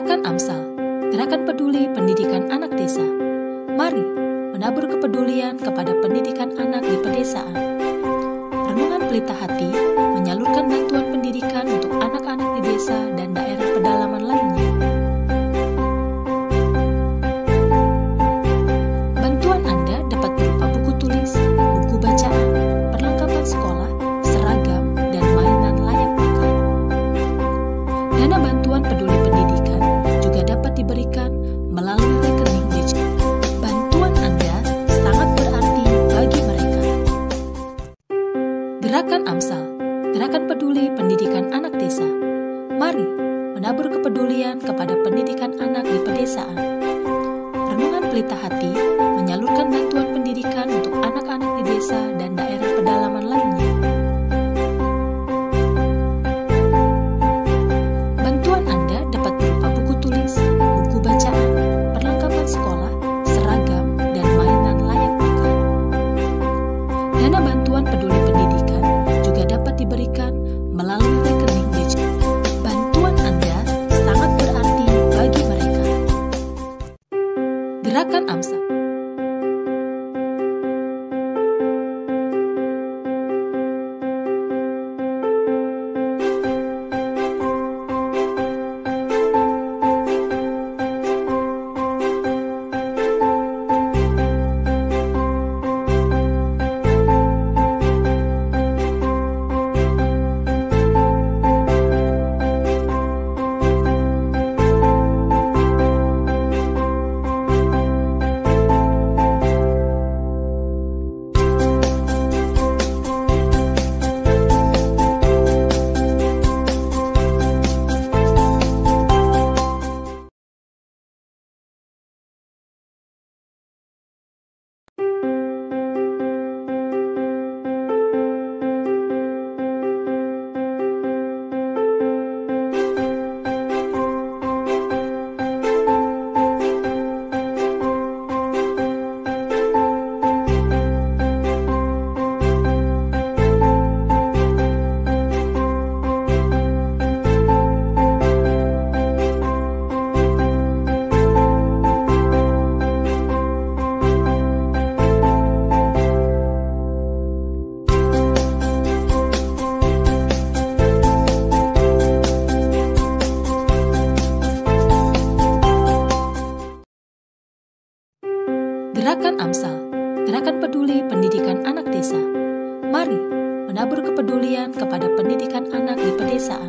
Gerakan AMSAL, Gerakan Peduli Pendidikan Anak Desa. Mari menabur kepedulian kepada pendidikan anak di pedesaan. Renungan Pelita Hati menyalurkan bantuan pendidikan untuk anak-anak di desa dan daerah pedalaman lainnya. Bantuan Anda dapat berupa buku tulis, buku bacaan, perlengkapan sekolah, seragam, dan mainan layak pakai. Dana bantuan peduli pendidikan juga dapat diberikan melalui rekening digital. Bantuan Anda sangat berarti bagi mereka. Gerakan AMSAL, Gerakan Peduli Pendidikan Anak Desa. Mari menabur kepedulian kepada pendidikan anak di pedesaan. Renungan Pelita Hati menyalurkan bantuan pendidikan untuk anak-anak di desa dan daerah pedalaman lainnya. Bantuan Anda dapat berupa buku tulis, buku bacaan, perlengkapan sekolah, seragam, dan mainan layak pakai. Dana bantuan peduli pendidikan juga dapat diberikan melalui rekening digital. Bantuan Anda sangat berarti bagi mereka. Gerakan AMSAL. Gerakan AMSAL, Gerakan Peduli Pendidikan Anak Desa. Mari menabur kepedulian kepada pendidikan anak di pedesaan.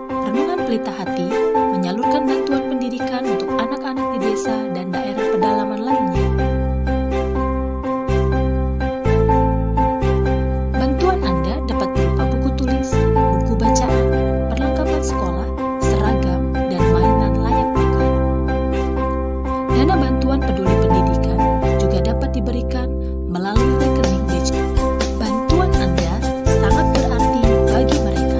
Renungan Pelita Hati menyalurkan bantuan pendidikan untuk anak-anak di desa dan daerah pedalaman lainnya. Bantuan Anda dapat berupa buku tulis, buku bacaan, perlengkapan sekolah, seragam, dan mainan layak pakai. Dana bantuan peduli pendidikan juga dapat diberikan melalui rekening digital. Bantuan Anda sangat berarti bagi mereka.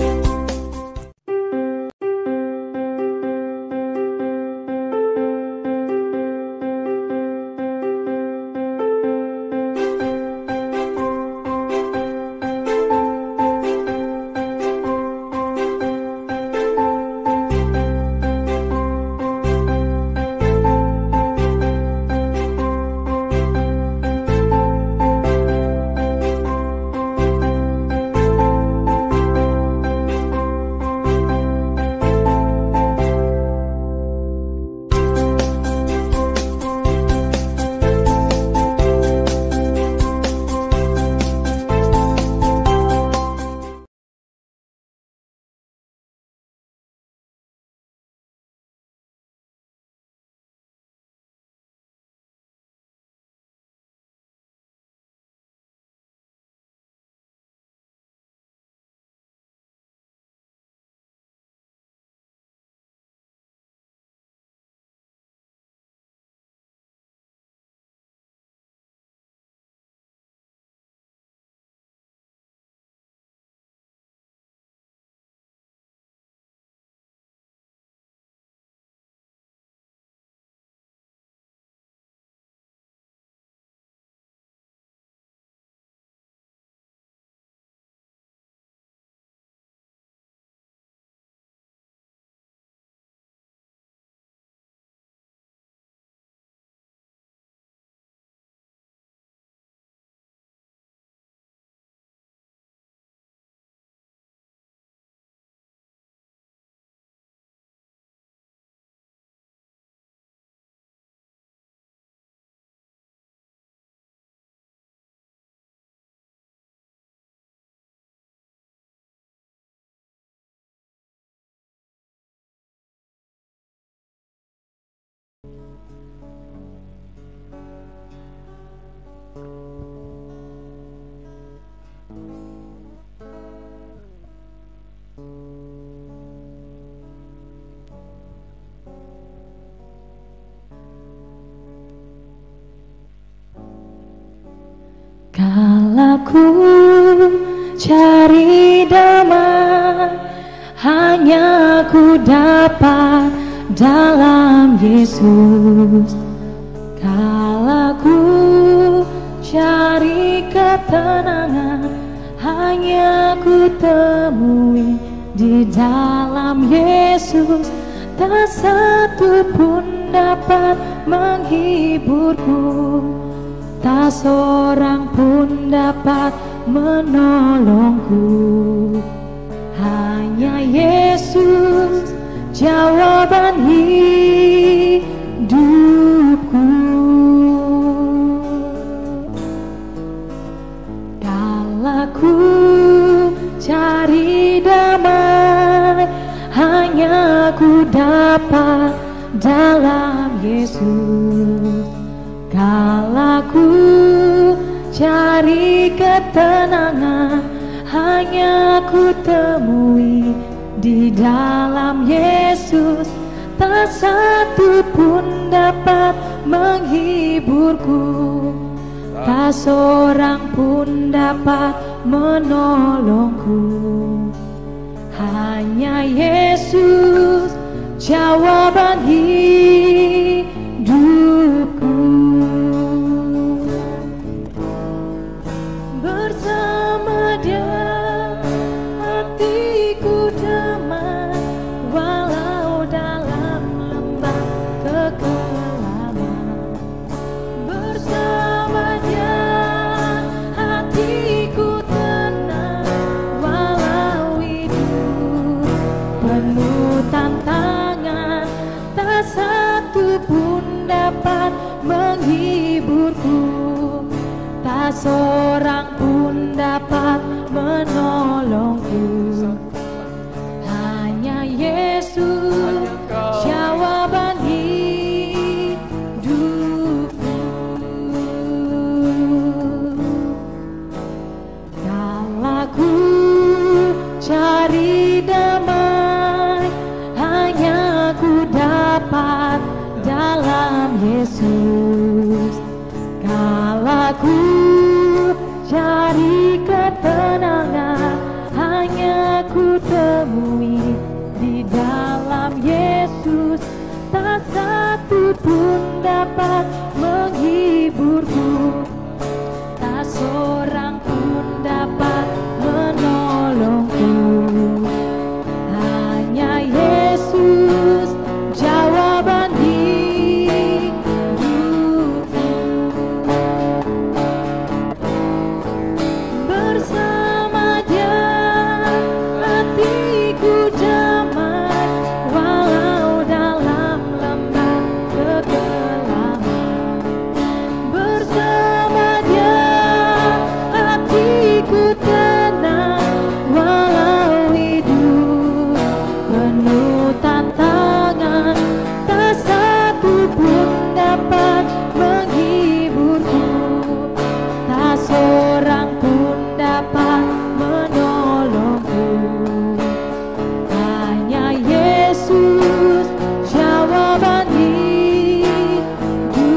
ku cari damai, hanya ku dapat dalam Yesus. Kala ku cari ketenangan, hanya ku temui di dalam Yesus. Tak satu pun dapat menghiburku, tak seorang pun dapat menolongku. Hanya Yesus jawaban hidupku. Kala ku cari damai, hanya ku dapat dalam Yesus. Kala ku cari ketenangan, hanya ku temui di dalam Yesus. Tak satu pun dapat menghiburku, tak seorang pun dapat menolongku. Hanya Yesus jawaban hidupku. Bersama Dia hatiku damai, walau dalam lembah kekelaman. Bersama Dia hatiku tenang, walau hidup penuh tantangan. Tak satu pun dapat menghiburku, tak seorang pun dapat menolongku. Hanya Yesus jawaban hidupku. Kala ku cari damai, hanya ku dapat dalam Yesus. Kala ku cari ketenangan, hanya ku temui di dalam Yesus. Tak satu pun dapat menghiburku, tak seorang pun dapat menolongku. Hanya Yesus jawaban hidupku. Bersama Dia hatiku damai, walau dalam lembah kekelaman. Bersama Dia hatiku tenang, walau hidup penuh tantangan. Tak satu pun dapat menghiburku, tak seorang pun dapat menolongku. Hanya Yesus jawaban hidupku.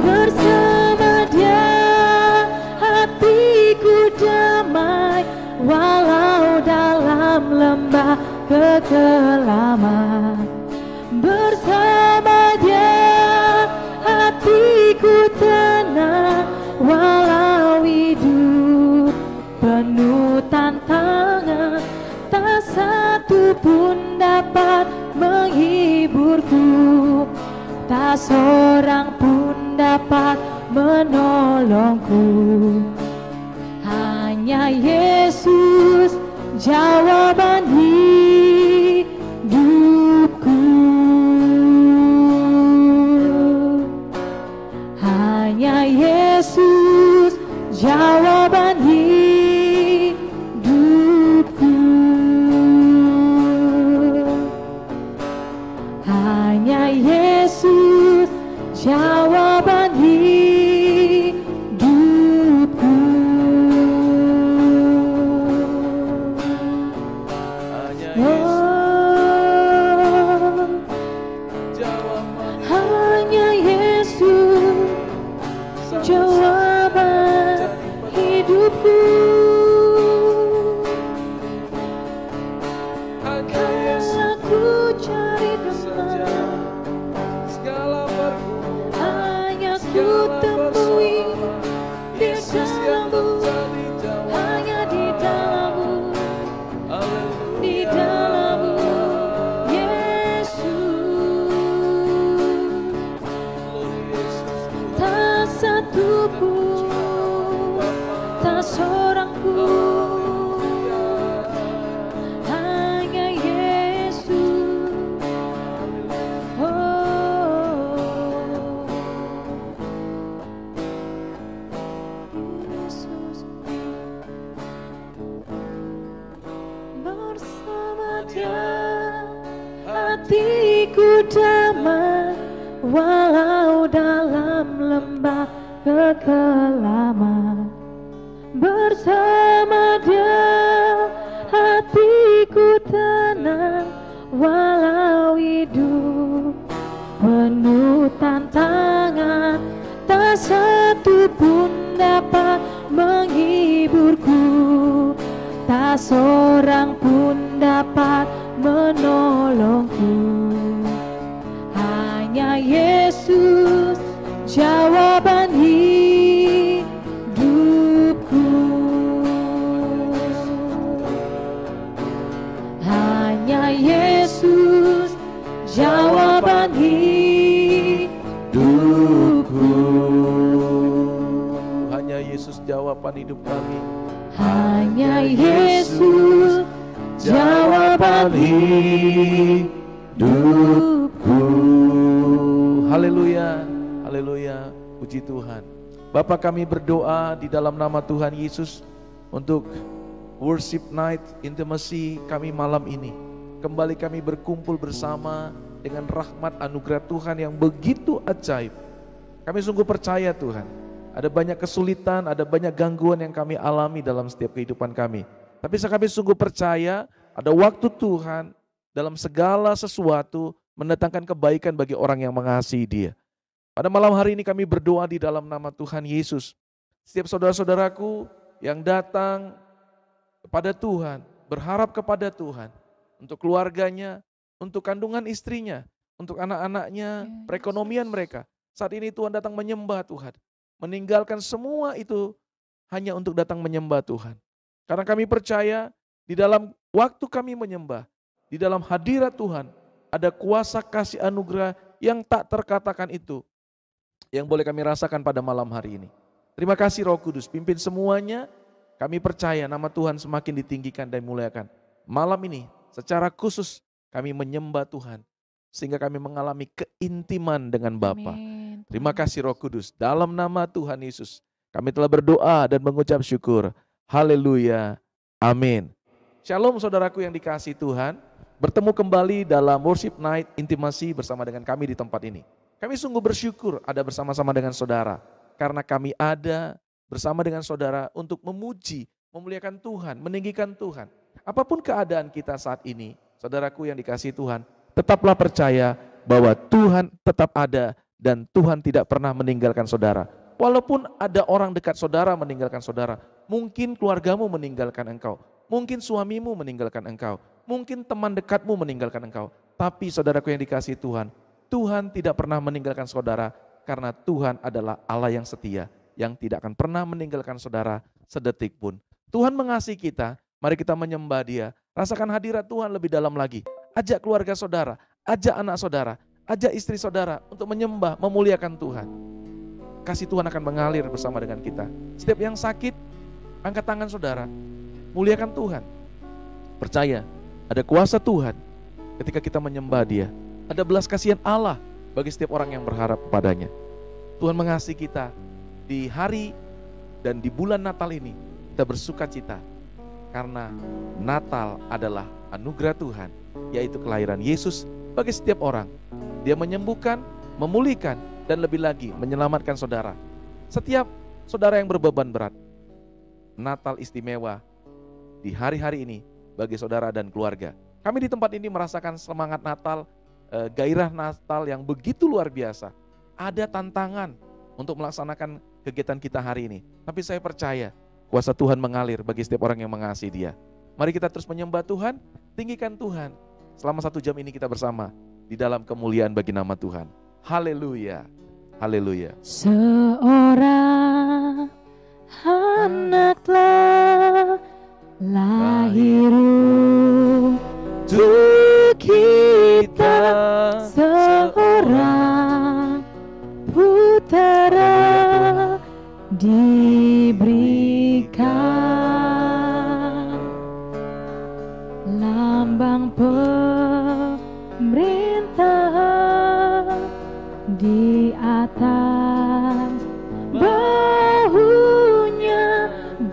Bersama Dia hatiku damai, walau dalam lembah kekelaman. Bersama Dia hatiku tenang, walau hidup penuh tantangan. Tak satu pun dapat menghiburku, tak seorang pun dapat menolongku. Hanya Yesus jawaban hidupku. Hanya Yesus jawaban hidupku. Hanya Yesus jawaban hidupku. hidupku. Hanya Yesus Aku cari saja. kemana, Segala pergumulan, hanya ku segala temui persoalan, di Yesus yang dalam-Mu. menjadi jawaban. Hanya di dalam-Mu, Haleluya. di dalam-Mu, Yesus. Glory Yesus Tuhan. Tak satu pun, tak seorang pun, hanya Yesus. Yesus, bersama Dia hatiku damai, walau dalam lembah kekelaman. Bersama Dia hatiku tenang, walau hidup penuh tantangan. Tak satu pun dapat menghiburku, tak seorang pun dapat menolongku. Hanya Yesus jawaban hidupku. Hanya Yesus jawaban hidupku. Hanya Yesus jawaban hidup kami. Hanya Yesus jawaban hidupku. Haleluya, haleluya, puji Tuhan. Bapa, kami berdoa di dalam nama Tuhan Yesus untuk worship night intimacy kami malam ini. Kembali kami berkumpul bersama dengan rahmat anugerah Tuhan yang begitu ajaib. Kami sungguh percaya Tuhan, ada banyak kesulitan, ada banyak gangguan yang kami alami dalam setiap kehidupan kami. Tapi kami sungguh percaya ada waktu Tuhan dalam segala sesuatu mendatangkan kebaikan bagi orang yang mengasihi Dia. Pada malam hari ini kami berdoa di dalam nama Tuhan Yesus. Setiap saudara-saudaraku yang datang kepada Tuhan, berharap kepada Tuhan, untuk keluarganya, untuk kandungan istrinya, untuk anak-anaknya, perekonomian mereka. Saat ini Tuhan datang menyembah Tuhan, meninggalkan semua itu hanya untuk datang menyembah Tuhan. Karena kami percaya di dalam waktu kami menyembah, di dalam hadirat Tuhan, ada kuasa kasih anugerah yang tak terkatakan itu, yang boleh kami rasakan pada malam hari ini. Terima kasih Roh Kudus, pimpin semuanya. Kami percaya nama Tuhan semakin ditinggikan dan dimuliakan. Malam ini secara khusus kami menyembah Tuhan, sehingga kami mengalami keintiman dengan Bapa. Terima kasih Roh Kudus, dalam nama Tuhan Yesus kami telah berdoa dan mengucap syukur. Haleluya, amin. Shalom saudaraku yang dikasihi Tuhan. Bertemu kembali dalam worship night intimasi bersama dengan kami di tempat ini. Kami sungguh bersyukur ada bersama-sama dengan saudara, karena kami ada bersama dengan saudara untuk memuji, memuliakan Tuhan, meninggikan Tuhan. Apapun keadaan kita saat ini, saudaraku yang dikasihi Tuhan, tetaplah percaya bahwa Tuhan tetap ada dan Tuhan tidak pernah meninggalkan saudara. Walaupun ada orang dekat saudara meninggalkan saudara, mungkin keluargamu meninggalkan engkau, mungkin suamimu meninggalkan engkau, mungkin teman dekatmu meninggalkan engkau. Tapi saudaraku yang dikasihi Tuhan, Tuhan tidak pernah meninggalkan saudara, karena Tuhan adalah Allah yang setia, yang tidak akan pernah meninggalkan saudara sedetik pun. Tuhan mengasihi kita, mari kita menyembah Dia. Rasakan hadirat Tuhan lebih dalam lagi. Ajak keluarga saudara, ajak anak saudara, ajak istri saudara untuk menyembah, memuliakan Tuhan. Kasih Tuhan akan mengalir bersama dengan kita. Setiap yang sakit, angkat tangan saudara, muliakan Tuhan. Percaya, ada kuasa Tuhan ketika kita menyembah Dia. Ada belas kasihan Allah bagi setiap orang yang berharap kepadanya. Tuhan mengasihi kita di hari dan di bulan Natal ini. Kita bersuka cita karena Natal adalah anugerah Tuhan, yaitu kelahiran Yesus bagi setiap orang. Dia menyembuhkan, memulihkan, dan lebih lagi menyelamatkan saudara. Setiap saudara yang berbeban berat, Natal istimewa di hari-hari ini bagi saudara dan keluarga. Kami di tempat ini merasakan semangat Natal, gairah Natal yang begitu luar biasa. Ada tantangan untuk melaksanakan kegiatan kita hari ini. Tapi saya percaya Kuasa Tuhan mengalir bagi setiap orang yang mengasihi Dia. Mari kita terus menyembah Tuhan, tinggikan Tuhan. Selama 1 jam ini kita bersama di dalam kemuliaan bagi nama Tuhan. Haleluya, haleluya. Seorang anak telah lahir untuk kita, seorang putera diberikan, lambang pemerintahan di atas bahunya,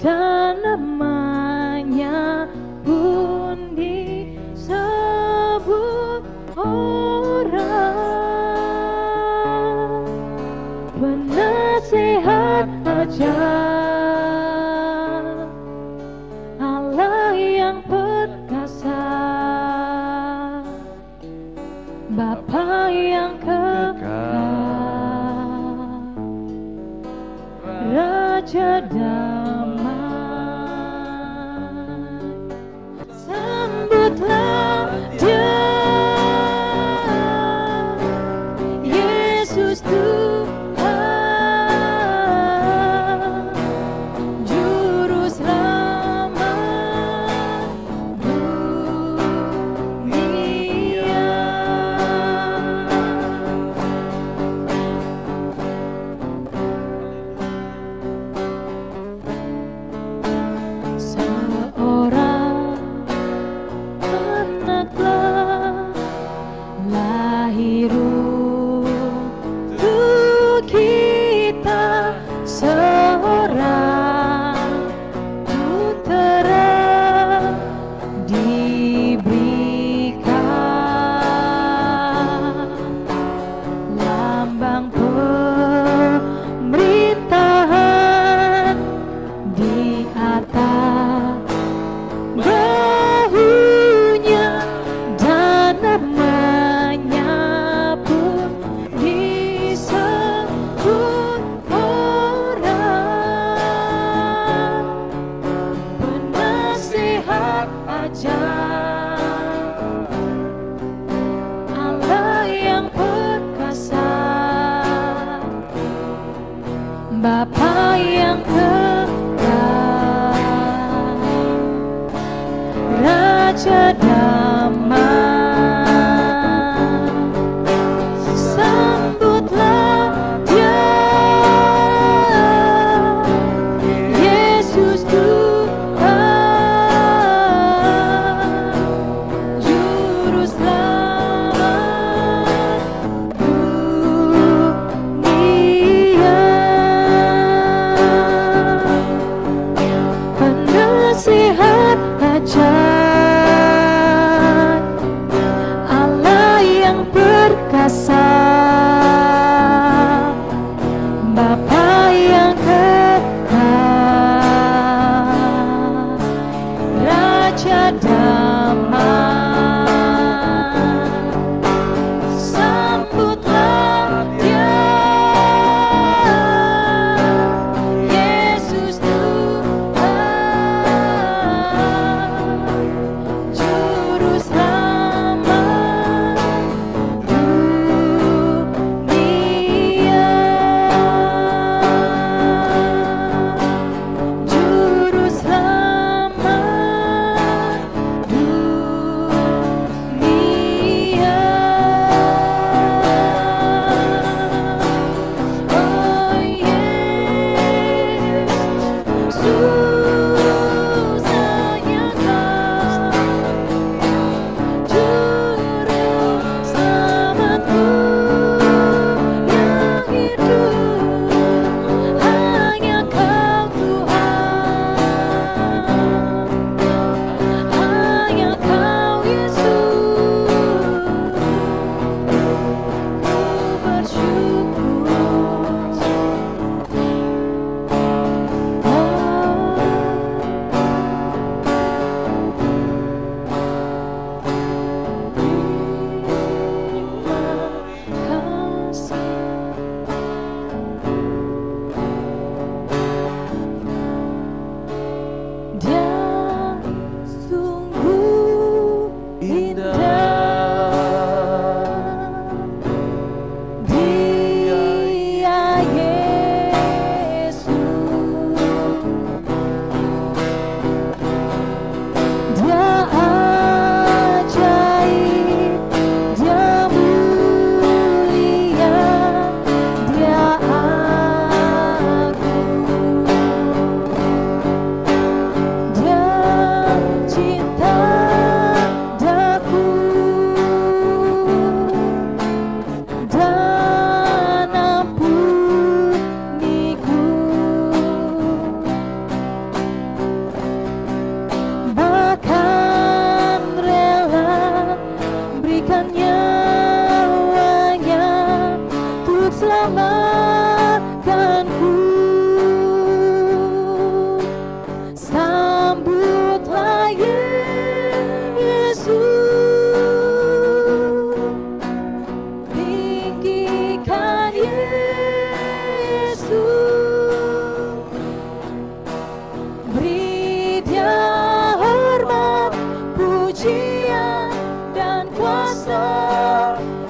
dan namanya pun disebut orang penasehat ajaib, Allah yang perkasa, Bapa yang kekal, Raja damai. Sambutlah Dia, Yesus Tuhan, Juru Selamat dunia. Seorang anak telah lahir untuk kita, seorang putera diberikan, lambang pemerintahan di atas bahunya, dan namanya pun disebut orang penasehat ajaib, Allah yang perkasa, Bapa yang kekal, Raja damai. Sambutlah Dia, Yesus Tuhan, Juru Selamat dunia. Penasehat ajaib, cinta daku dan ampuniku, bahkan rela berikan nyawanya untuk selamatkanku. Sambutlah Yesus, tinggikan Yesus, beri Dia hormat, pujian dan kuasa.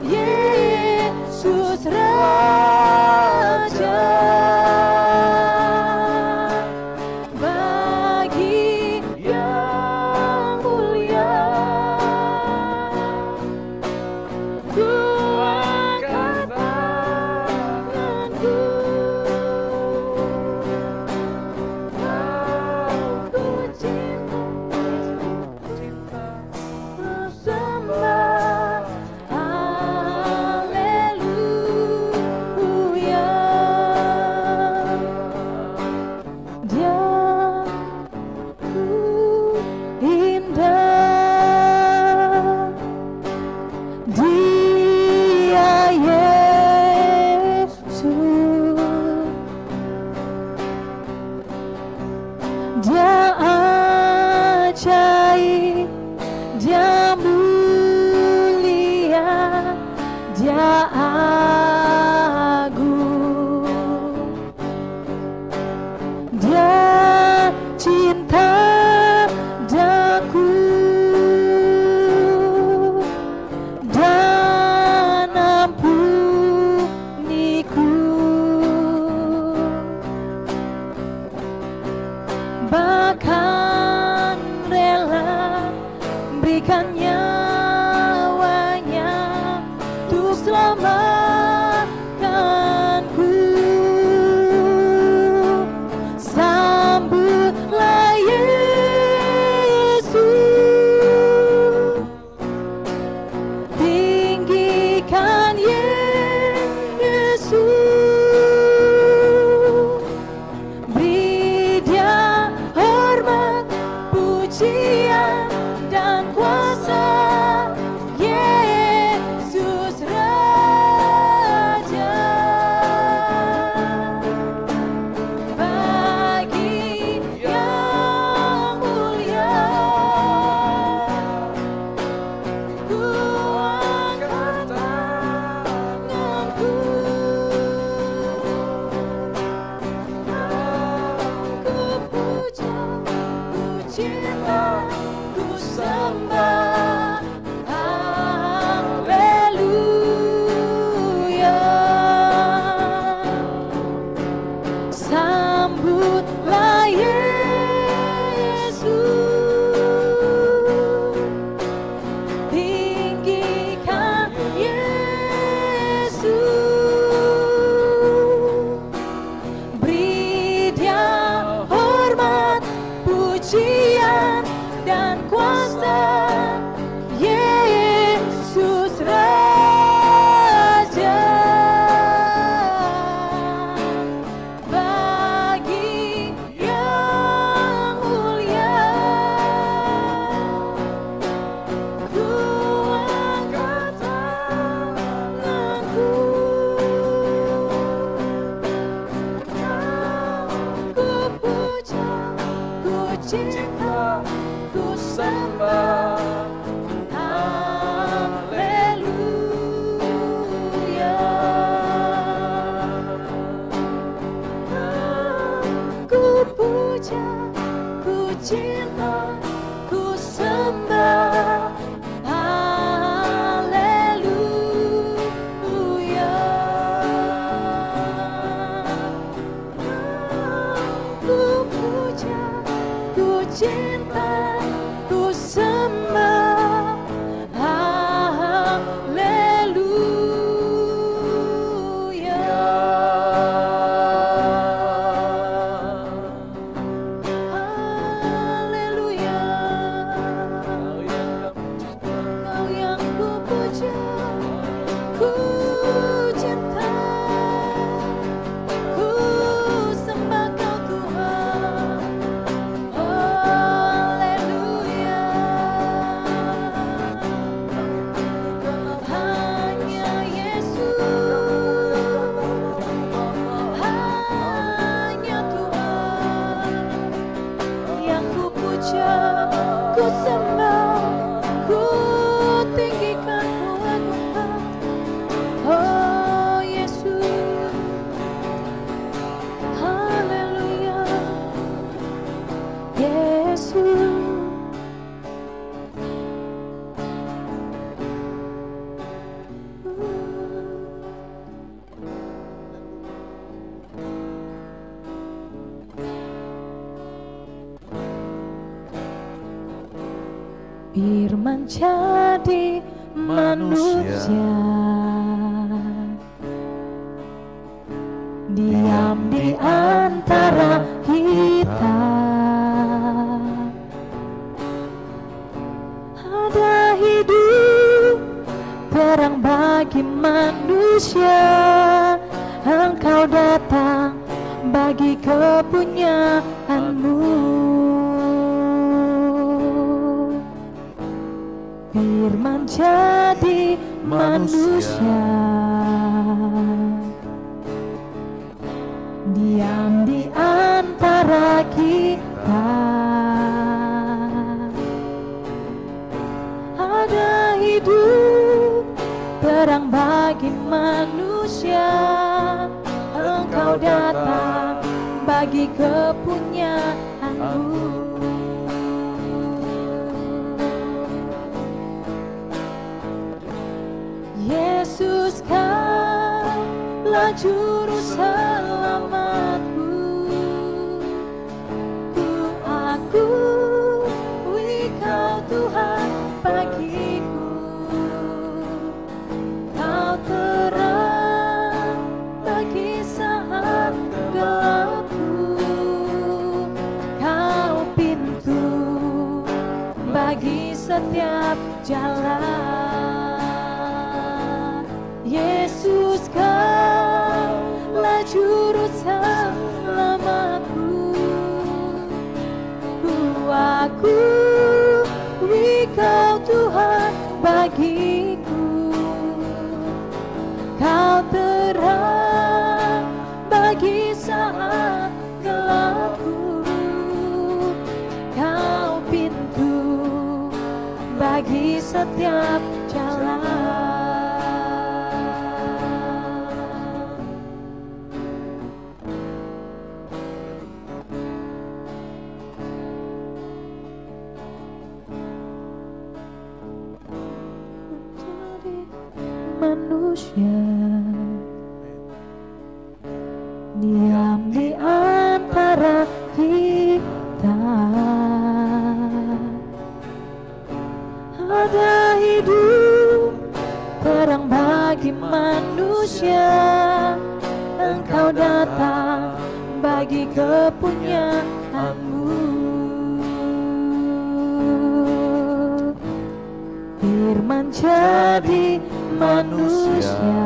Yesus Raja, bagi yang mulia, ku angkat tanganku, aku cinta bersembah. Haleluya, Dia indah, Dia Yesus, Dia ajaib, Dia mulia, Dia agung, Dia cinta daku dan ampuniku, bahkan rela berikan nyawanya untuk selamatkanku. Sambutlah Yesus, tinggikan Yesus, beri Dia hormat, pujian dan kuasa. Yesus Raja, bagi yang mulia, ku angkat tanganku, aku puja, ku cinta, ku sembah. Haleluya, sambutlah Yesus, tinggikan Yesus, beri Dia hormat, pujian dan kuasa. Yesus Raja, bagi yang mulia, ku angkat tanganku, ku puja, ku cinta, ku sembah. Haleluya, ku puja, ku cinta, ku sembah. Haleluya, ku puja, ku cinta, ku sembah. Haleluya, puja, ku sembah, ku tinggikan nama. Oh Yesus, haleluya, Yesus. Firman jadi manusia, diam di antara kita. Ada hidup terang bagi manusia, Engkau datang bagi kepunyaanmu. Firman jadi manusia, diam di antara kita. Ada hidup terang bagi manusia, Engkau datang bagi kepunyaanmu. Yesus, Kaulah juru selamatku. Ku akui Kau Tuhan bagiku. Kau terang bagi saat gelapku. Kau pintu bagi setiap jalan. Yesus, Kaulah juru selamatku. Ku akui Kau Tuhan bagiku. Kau terang bagi saat gelapku. Kau pintu bagi setiap jalan. Manusia, diam di antara kita. Ada hidup terang bagi manusia, Engkau datang bagi kepunyaanmu. Firman jadi manusia,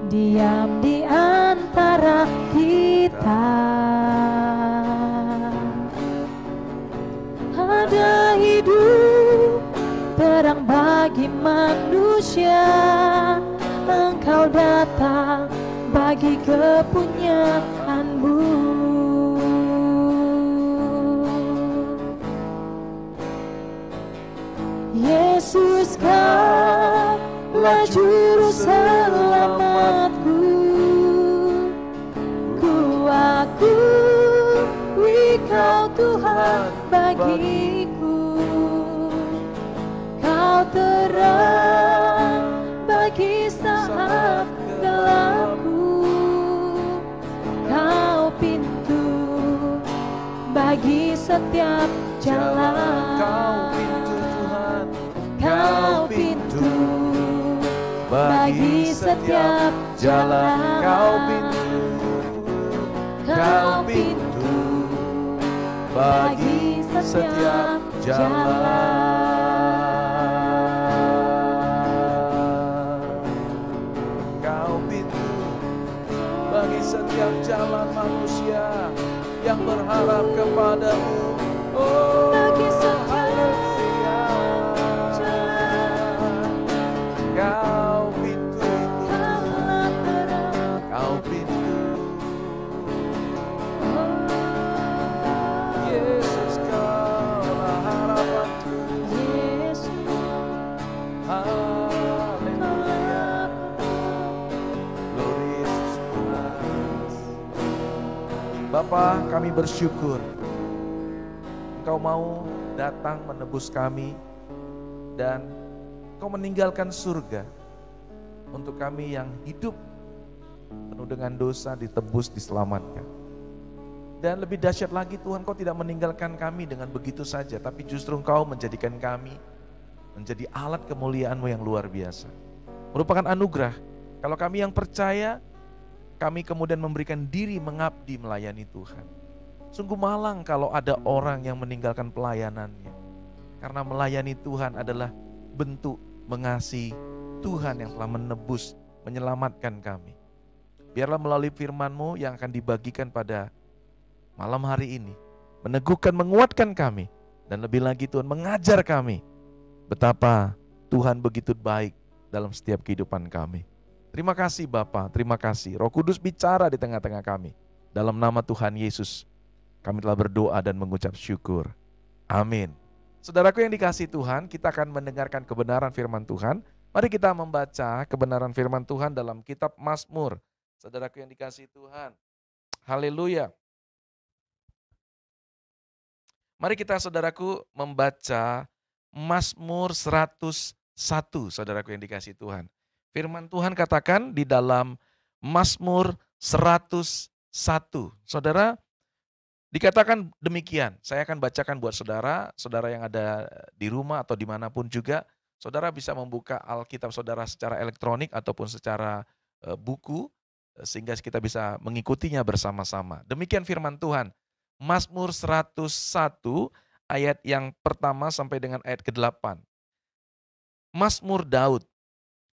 diam di antara kita. Ada hidup terang bagi manusia, Engkau datang bagi kepunyaanmu. Yesus, Kaulah juru selamatku. Ku akui Kau Tuhan bagiku. Kau terang bagi saat gelapku. Kau pintu bagi setiap jalan. Kau pintu bagi setiap jalan. Kau pintu bagi setiap jalan. Kau pintu bagi setiap jalan manusia yang berharap kepadamu. Oh, Bagi setiap Kau pintu itu, Kau pintu Bapa, kami bersyukur Engkau mau datang menebus kami dan Engkau meninggalkan surga untuk kami yang hidup penuh dengan dosa, ditebus, diselamatkan. Dan lebih dahsyat lagi Tuhan, Kau tidak meninggalkan kami dengan begitu saja, tapi justru Engkau menjadikan kami menjadi alat kemuliaan-Mu yang luar biasa. Merupakan anugerah. Kalau kami yang percaya, kami kemudian memberikan diri mengabdi melayani Tuhan. Sungguh malang kalau ada orang yang meninggalkan pelayanannya. Karena melayani Tuhan adalah bentuk mengasihi Tuhan yang telah menebus, menyelamatkan kami. Biarlah melalui firman-Mu yang akan dibagikan pada malam hari ini, meneguhkan, menguatkan kami. Dan lebih lagi Tuhan mengajar kami betapa Tuhan begitu baik dalam setiap kehidupan kami. Terima kasih Bapa, terima kasih. Roh Kudus bicara di tengah-tengah kami. Dalam nama Tuhan Yesus, kami telah berdoa dan mengucap syukur. Amin. Saudaraku yang dikasihi Tuhan, kita akan mendengarkan kebenaran firman Tuhan. Mari kita membaca kebenaran firman Tuhan dalam kitab Mazmur. Saudaraku yang dikasihi Tuhan, haleluya. Mari kita saudaraku membaca Mazmur 101, saudaraku yang dikasihi Tuhan. Firman Tuhan katakan di dalam Mazmur 101. Saudara, dikatakan demikian. Saya akan bacakan buat saudara, saudara yang ada di rumah atau dimanapun juga. Saudara bisa membuka Alkitab saudara secara elektronik ataupun secara buku, sehingga kita bisa mengikutinya bersama-sama. Demikian firman Tuhan. Mazmur 101 ayat yang pertama sampai dengan ayat ke-8. Mazmur Daud.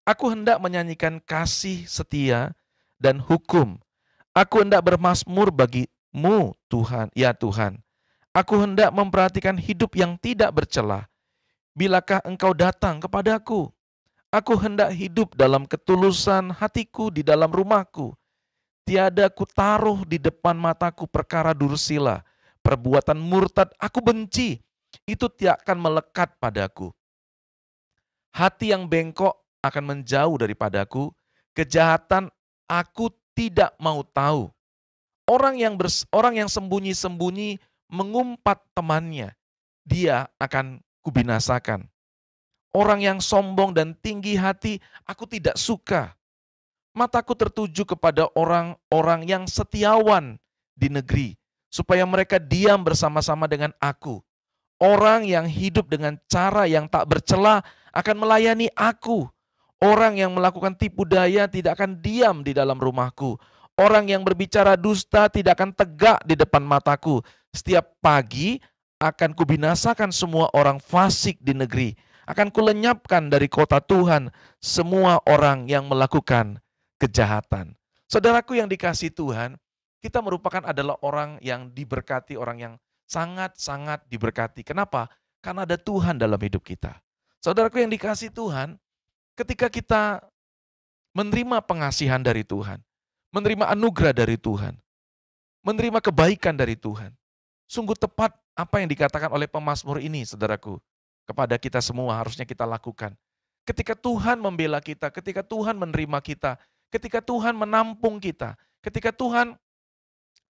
Aku hendak menyanyikan kasih setia dan hukum. Aku hendak bermazmur bagi-Mu Tuhan, ya Tuhan. Aku hendak memperhatikan hidup yang tidak bercelah. Bilakah Engkau datang kepadaku? Aku hendak hidup dalam ketulusan hatiku di dalam rumahku. Tiada ku taruh di depan mataku perkara dursila. Perbuatan murtad aku benci. Itu tidak akan melekat padaku. Hati yang bengkok akan menjauh daripadaku. Kejahatan aku tidak mau tahu. Orang yang sembunyi-sembunyi mengumpat temannya. Dia akan kubinasakan. Orang yang sombong dan tinggi hati, aku tidak suka. Mataku tertuju kepada orang-orang yang setiawan di negeri, supaya mereka diam bersama-sama dengan aku. Orang yang hidup dengan cara yang tak bercela akan melayani aku. Orang yang melakukan tipu daya tidak akan diam di dalam rumahku. Orang yang berbicara dusta tidak akan tegak di depan mataku. Setiap pagi akan kubinasakan semua orang fasik di negeri. Akan kulenyapkan dari kota Tuhan semua orang yang melakukan kejahatan. Saudaraku yang dikasihi Tuhan, kita merupakan adalah orang yang diberkati, orang yang sangat-sangat diberkati. Kenapa? Karena ada Tuhan dalam hidup kita. Saudaraku yang dikasihi Tuhan, ketika kita menerima pengasihan dari Tuhan, menerima anugerah dari Tuhan, menerima kebaikan dari Tuhan, sungguh tepat apa yang dikatakan oleh pemazmur ini, saudaraku. Kepada kita semua harusnya kita lakukan. Ketika Tuhan membela kita, ketika Tuhan menerima kita, ketika Tuhan menampung kita, ketika Tuhan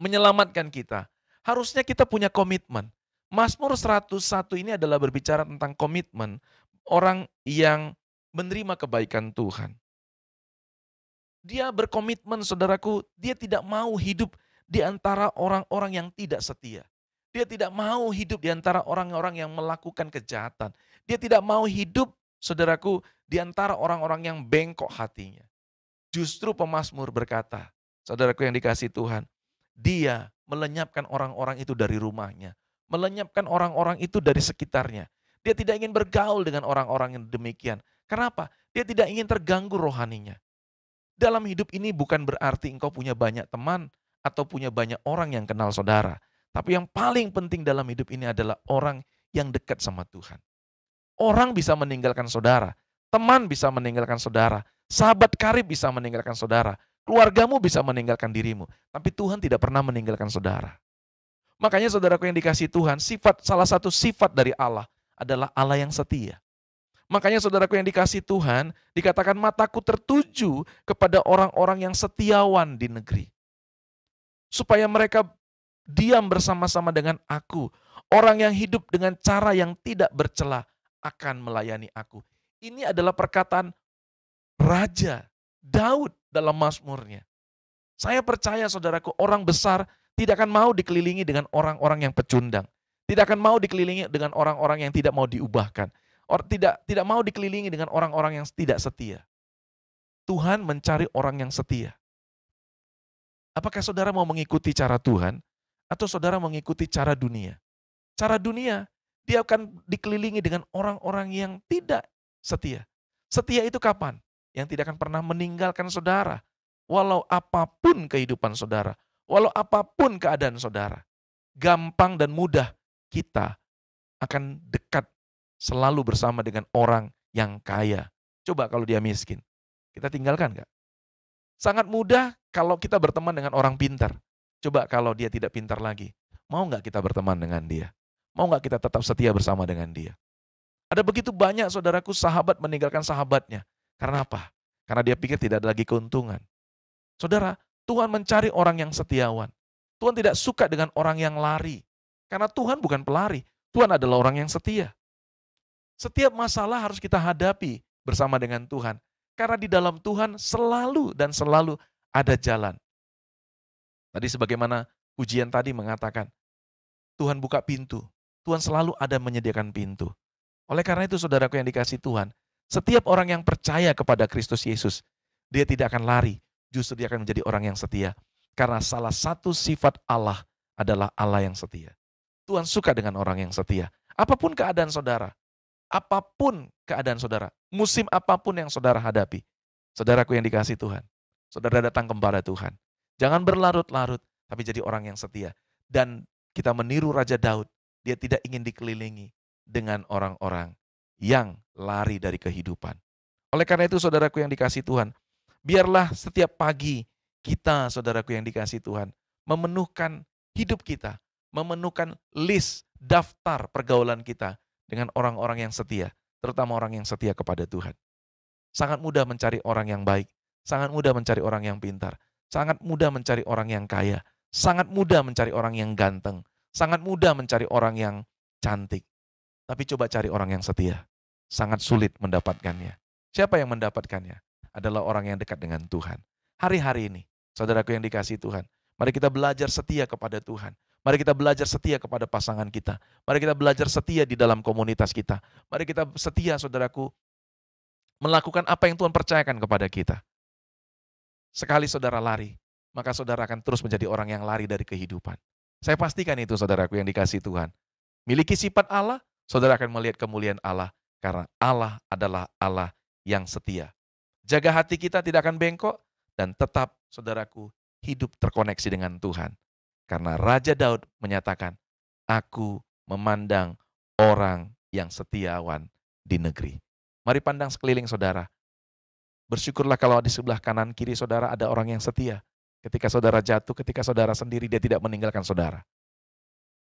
menyelamatkan kita, harusnya kita punya komitmen. Mazmur 101 ini adalah berbicara tentang komitmen orang yang menerima kebaikan Tuhan. Dia berkomitmen, saudaraku, dia tidak mau hidup di antara orang-orang yang tidak setia. Dia tidak mau hidup di antara orang-orang yang melakukan kejahatan. Dia tidak mau hidup, saudaraku, di antara orang-orang yang bengkok hatinya. Justru pemazmur berkata, saudaraku yang dikasihi Tuhan, dia melenyapkan orang-orang itu dari rumahnya. Melenyapkan orang-orang itu dari sekitarnya. Dia tidak ingin bergaul dengan orang-orang yang demikian. Kenapa? Dia tidak ingin terganggu rohaninya. Dalam hidup ini bukan berarti engkau punya banyak teman atau punya banyak orang yang kenal saudara. Tapi yang paling penting dalam hidup ini adalah orang yang dekat sama Tuhan. Orang bisa meninggalkan saudara, teman bisa meninggalkan saudara, sahabat karib bisa meninggalkan saudara, keluargamu bisa meninggalkan dirimu, tapi Tuhan tidak pernah meninggalkan saudara. Makanya saudaraku yang dikasihi Tuhan, salah satu sifat dari Allah adalah Allah yang setia. Makanya saudaraku yang dikasihi Tuhan, dikatakan mataku tertuju kepada orang-orang yang setiawan di negeri. Supaya mereka diam bersama-sama dengan aku. Orang yang hidup dengan cara yang tidak bercela akan melayani aku. Ini adalah perkataan Raja Daud dalam Mazmurnya. Saya percaya saudaraku, orang besar tidak akan mau dikelilingi dengan orang-orang yang pecundang. Tidak akan mau dikelilingi dengan orang-orang yang tidak mau diubahkan. Tidak mau dikelilingi dengan orang-orang yang tidak setia. Tuhan mencari orang yang setia. Apakah saudara mau mengikuti cara Tuhan atau saudara mengikuti cara dunia? Cara dunia, dia akan dikelilingi dengan orang-orang yang tidak setia. Setia itu kapan? Yang tidak akan pernah meninggalkan saudara. Walau apapun kehidupan saudara, walau apapun keadaan saudara. Gampang dan mudah kita akan dekat selalu bersama dengan orang yang kaya. Coba kalau dia miskin, kita tinggalkan nggak? Sangat mudah kalau kita berteman dengan orang pintar. Coba kalau dia tidak pintar lagi, mau nggak kita berteman dengan dia? Mau nggak kita tetap setia bersama dengan dia? Ada begitu banyak saudaraku sahabat meninggalkan sahabatnya. Karena apa? Karena dia pikir tidak ada lagi keuntungan. Saudara, Tuhan mencari orang yang setiawan. Tuhan tidak suka dengan orang yang lari. Karena Tuhan bukan pelari, Tuhan adalah orang yang setia. Setiap masalah harus kita hadapi bersama dengan Tuhan. Karena di dalam Tuhan selalu dan selalu ada jalan. Tadi sebagaimana ujian tadi mengatakan, Tuhan buka pintu. Tuhan selalu ada menyediakan pintu. Oleh karena itu saudaraku yang dikasihi Tuhan, setiap orang yang percaya kepada Kristus Yesus, dia tidak akan lari, justru dia akan menjadi orang yang setia. Karena salah satu sifat Allah adalah Allah yang setia. Tuhan suka dengan orang yang setia. Apapun keadaan saudara, musim apapun yang saudara hadapi, saudaraku yang dikasihi Tuhan, saudara datang kepada Tuhan. Jangan berlarut-larut, tapi jadi orang yang setia. Dan kita meniru Raja Daud, dia tidak ingin dikelilingi dengan orang-orang yang lari dari kehidupan. Oleh karena itu saudaraku yang dikasihi Tuhan, biarlah setiap pagi kita, saudaraku yang dikasihi Tuhan, memenuhkan hidup kita, memenuhkan list, daftar pergaulan kita dengan orang-orang yang setia, terutama orang yang setia kepada Tuhan. Sangat mudah mencari orang yang baik, sangat mudah mencari orang yang pintar, sangat mudah mencari orang yang kaya, sangat mudah mencari orang yang ganteng, sangat mudah mencari orang yang cantik. Tapi coba cari orang yang setia. Sangat sulit mendapatkannya. Siapa yang mendapatkannya? Adalah orang yang dekat dengan Tuhan. Hari-hari ini, saudaraku yang dikasihi Tuhan, mari kita belajar setia kepada Tuhan. Mari kita belajar setia kepada pasangan kita. Mari kita belajar setia di dalam komunitas kita. Mari kita setia, saudaraku, melakukan apa yang Tuhan percayakan kepada kita. Sekali saudara lari, maka saudara akan terus menjadi orang yang lari dari kehidupan. Saya pastikan itu saudaraku yang dikasihi Tuhan. Miliki sifat Allah, saudara akan melihat kemuliaan Allah. Karena Allah adalah Allah yang setia. Jaga hati kita tidak akan bengkok. Dan tetap saudaraku hidup terkoneksi dengan Tuhan. Karena Raja Daud menyatakan, aku memandang orang yang setiawan di negeri. Mari pandang sekeliling saudara. Bersyukurlah kalau di sebelah kanan kiri saudara ada orang yang setia. Ketika saudara jatuh, ketika saudara sendiri, dia tidak meninggalkan saudara.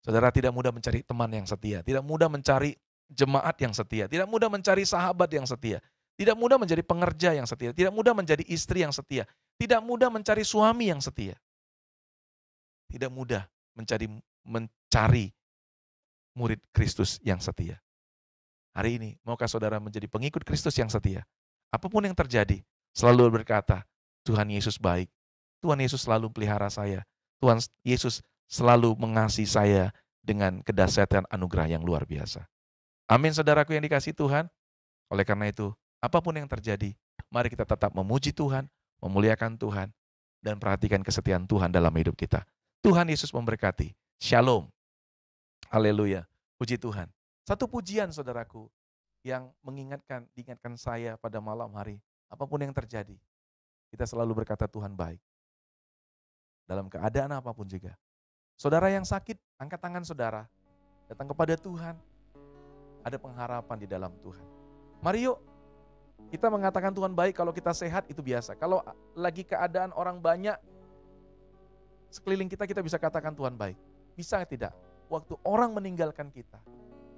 Saudara tidak mudah mencari teman yang setia, tidak mudah mencari jemaat yang setia, tidak mudah mencari sahabat yang setia, tidak mudah menjadi pengerja yang setia, tidak mudah menjadi istri yang setia, tidak mudah mencari suami yang setia. Tidak mudah mencari murid Kristus yang setia. Hari ini, maukah saudara menjadi pengikut Kristus yang setia? Apapun yang terjadi, selalu berkata, Tuhan Yesus baik, Tuhan Yesus selalu pelihara saya, Tuhan Yesus selalu mengasihi saya dengan kedahsyatan anugerah yang luar biasa. Amin saudaraku yang dikasihi Tuhan. Oleh karena itu, apapun yang terjadi, mari kita tetap memuji Tuhan, memuliakan Tuhan, dan perhatikan kesetiaan Tuhan dalam hidup kita. Tuhan Yesus memberkati. Shalom. Haleluya. Puji Tuhan. Satu pujian saudaraku yang diingatkan saya pada malam hari. Apapun yang terjadi, kita selalu berkata Tuhan baik. Dalam keadaan apapun juga. Saudara yang sakit, angkat tangan saudara. Datang kepada Tuhan. Ada pengharapan di dalam Tuhan. Mari yuk, kita mengatakan Tuhan baik kalau kita sehat itu biasa. Kalau lagi keadaan orang banyak, sekeliling kita bisa katakan Tuhan baik. Bisa tidak? Waktu orang meninggalkan kita,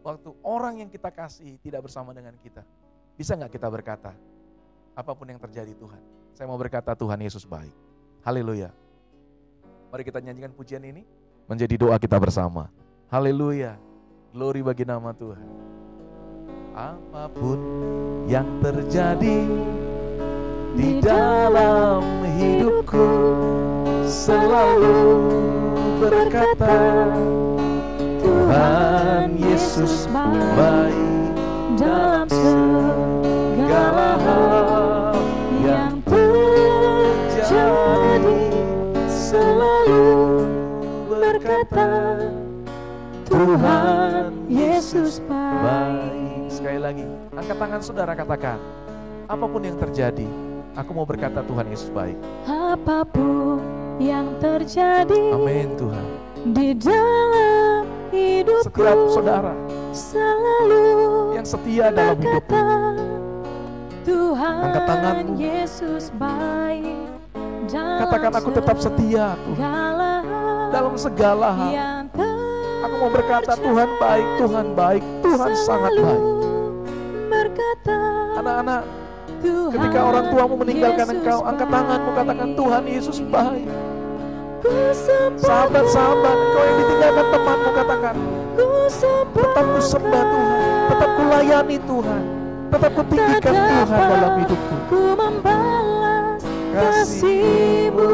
waktu orang yang kita kasih tidak bersama dengan kita, bisa nggak kita berkata, apapun yang terjadi Tuhan, saya mau berkata Tuhan Yesus baik. Haleluya. Mari kita nyanyikan pujian ini. menjadi doa kita bersama. Haleluya. Glory bagi nama Tuhan. Apapun yang terjadi di dalam hidupku, selalu berkata, Tuhan Yesus baik dalam segala hal yang terjadi, selalu berkata, Tuhan Yesus baik. Sekali lagi, angkat tangan saudara, katakan, apapun yang terjadi, aku mau berkata Tuhan Yesus baik. Apapun yang terjadi, Amin Tuhan, di dalam hidupku, setiap saudara selalu yang setia dalam hidupmu, Tuhan angkat tanganmu, Yesus baik. katakan, aku tetap setia Tuhan dalam segala hal. Aku mau berkata Tuhan baik, Tuhan baik, Tuhan sangat baik. Anak-anak, ketika orang tuamu meninggalkan engkau, angkat tanganmu, katakan Tuhan Yesus baik. Sahabat-sahabat engkau yang ditinggalkan temanmu, katakan, tetap ku sembah Tuhan, tetap ku layani Tuhan, tetap ku tinggikan Tuhan dalam hidupku. Ku membalas kasih-Mu,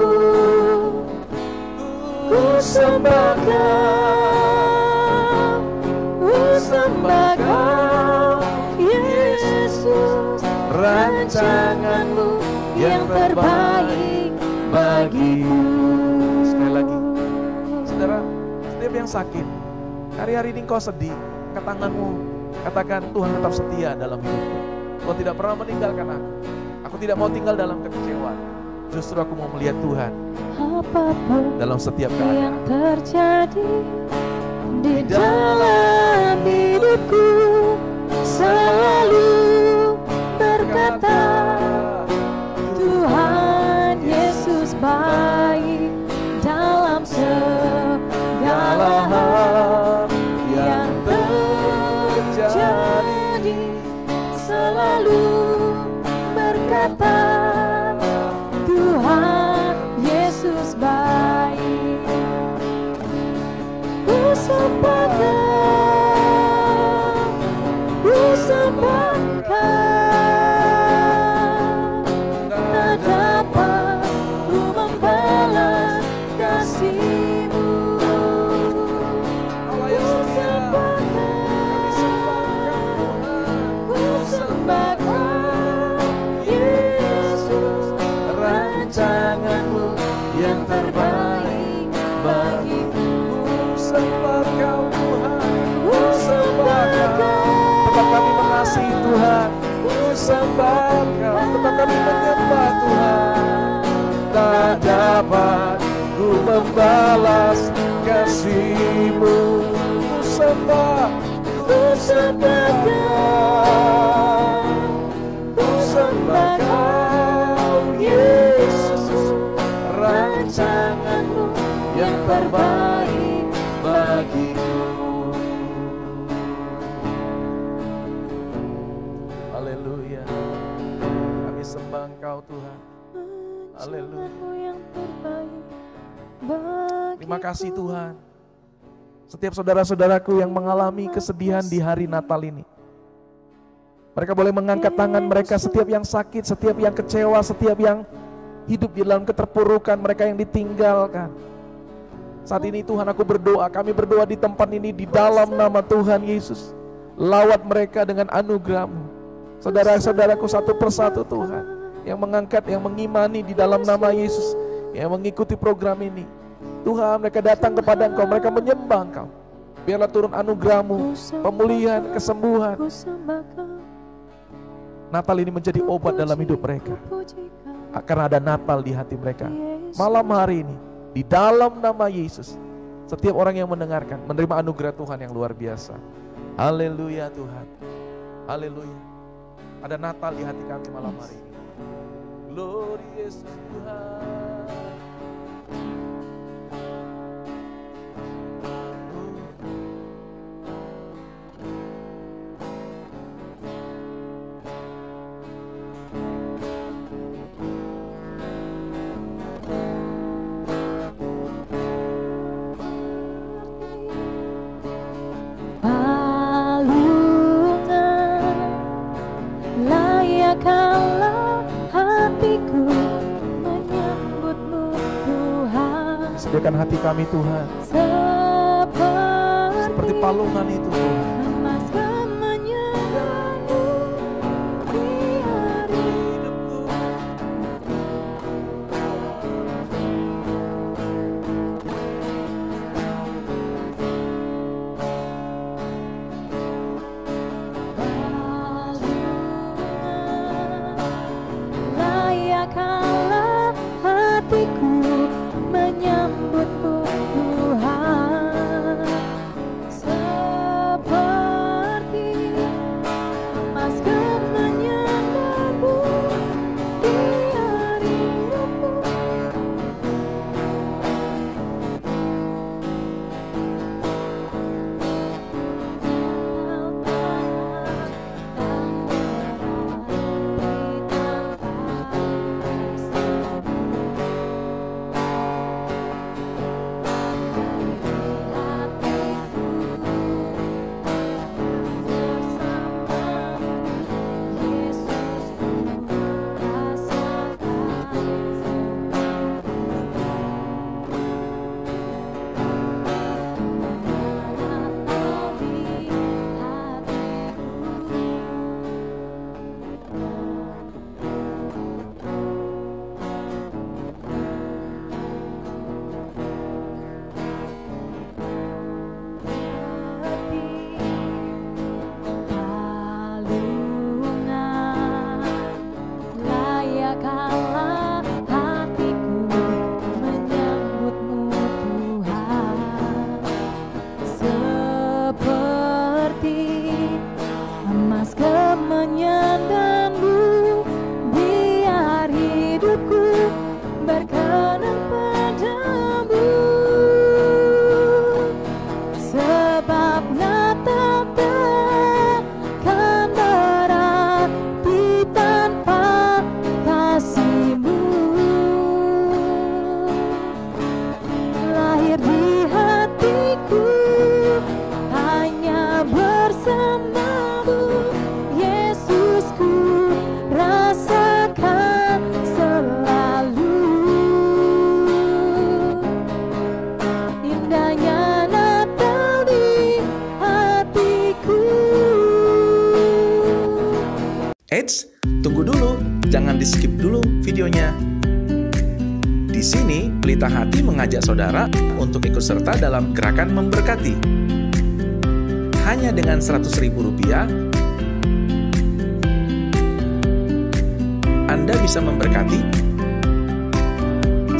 ku sembah Kau, ku sembah Kau, Yesus, rancangan-Mu yang terbaik bagiku. Sekali lagi, saudara, setiap yang sakit, hari-hari ini kau sedih, angkat tanganmu, katakan, Tuhan tetap setia dalam hidupku. Tuhan tidak pernah meninggalkan aku. Aku tidak mau tinggal dalam kekecewaan. Justru aku mau melihat Tuhan Apapun dalam setiap yang keadaan. terjadi di dalam hidupku, selalu berkata, Tuhan Yesus baik dalam segala hal yang terjadi, selalu berkata, Tuhan Yesus baik. Ku sembah Kau, ku sembah Kau, tak dapat ku membalas kasih-Mu. Ku sembah Kau, ku sembah Kau, Yesus, rancangan-Mu yang terbaik bagiku. Ku sembah Kau Tuhan, Ku sembah Kau, tetap kami mengasihi Tuhan. Ku sembah Kau, tetap kami menyembah Tuhan. Tak dapat ku membalas kasih-Mu. Ku sembah Kau, ku sembah Kau, Yesus, rancangan-Mu yang terbaik bagiku. Haleluya, kami sembah Engkau Tuhan. Haleluya. rancangan-Mu yang terbaik bagiku. Terima kasih Tuhan. Setiap saudara-saudaraku yang mengalami kesedihan di hari Natal ini, mereka boleh mengangkat tangan mereka. Setiap yang sakit, setiap yang kecewa, setiap yang hidup di dalam keterpurukan, mereka yang ditinggalkan, saat ini Tuhan, aku berdoa, kami berdoa di tempat ini di dalam nama Tuhan Yesus. Lawat mereka dengan anugerah-Mu. Saudara-saudaraku satu persatu Tuhan, yang mengangkat, yang mengimani di dalam nama Yesus, yang mengikuti program ini, Tuhan, mereka datang kepada Engkau, mereka menyembah Engkau. Biarlah turun anugerah-Mu, pemulihan, kesembuhan. Ku sembah Kau, Natal ini menjadi obat dalam hidup mereka, puji Kau, karena ada Natal di hati mereka. Yesus. Malam hari ini, di dalam nama Yesus, setiap orang yang mendengarkan menerima anugerah Tuhan yang luar biasa. Haleluya Tuhan, haleluya. Ada Natal di hati kami malam hari ini. Glory Yesus Tuhan. menyediakan hati kami Tuhan, seperti palungan itu Tuhan. Eits, tunggu dulu, jangan di-skip dulu videonya. Di sini, Pelita Hati mengajak saudara untuk ikut serta dalam gerakan memberkati. Hanya dengan Rp100.000, Anda bisa memberkati 10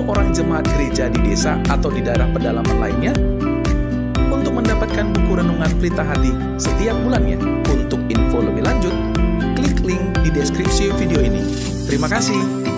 orang jemaat gereja di desa atau di daerah pedalaman lainnya untuk mendapatkan buku renungan Pelita Hati setiap bulannya. Untuk info lebih lanjut, klik link di deskripsi video ini. Terima kasih.